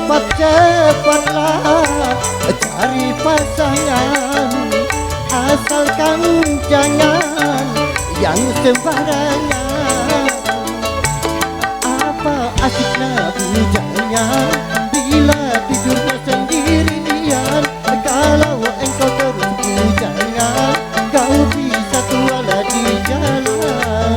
cepat-cepatlah cari pasangan, asalkan jangan yang sembarangan. Apa asiknya bujangnya bila tidurnya sendirian? Kalau engkau terus bujangan, kau bisa tua di jalan.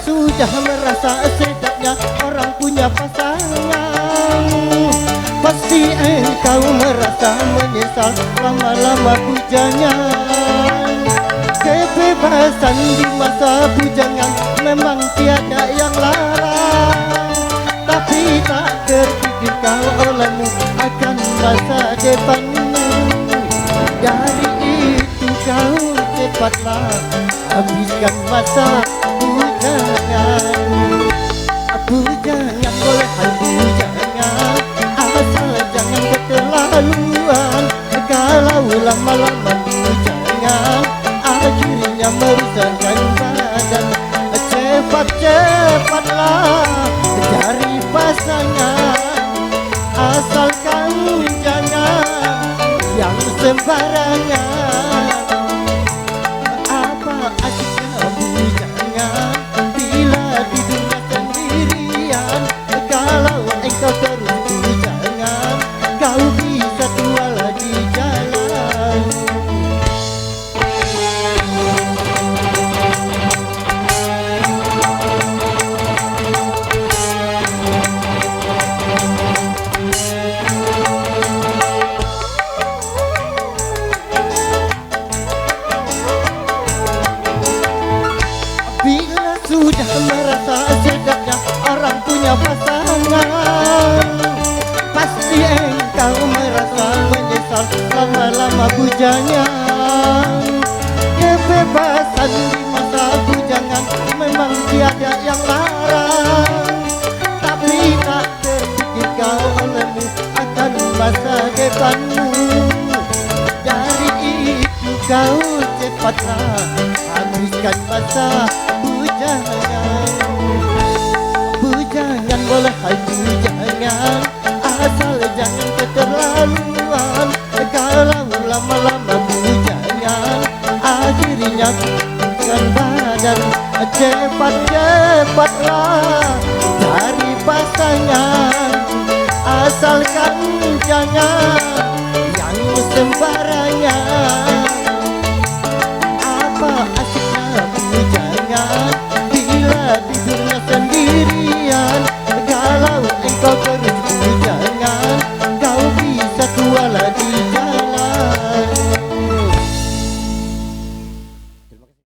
Sudah merasa sedapnya orang punya pasangan, pasti engkau merasa menyesal lama-lama bujangan. Kebebasan di masa bujangan memang tiada yang larang, tapi tak terpikir kau olehmu akan masa depanmu. Dari itu kau cepatlah habiskan masa bujangan. Bujangan boleh bujangan, asal jangan keterlaluan. Kalau lama-lama bujangan, akhirnya merusakkan badan. Cepat-cepatlah cari pasangan, asalkan jangan yang sembarangan. Apa asiknya bujangan bila tidurnya sendirian? Kalau engkau terus bujangan, kau bisa tua di jalan. Bila sudah merasa sedapnya orang punya pasangan, pasti engkau merasa menyesal lama-lama bujangan. Kebebasan di masa bujangan memang tiada yang larang, tapi tak terpikir kau olehmu akan masa depanmu. Dari itu kau cepatlah habiskan masa bujangan. Bujangan boleh bujangan, asal jangan keterlaluan. Kalau lama-lama bujangan, akhirnya bukan badan. Cepat-cepatlah cari pasangan, asalkan jangan yang sembarangan. Apa asiknya bujangan bila tidurnya sendirian? Kalau engkau terus bujangan,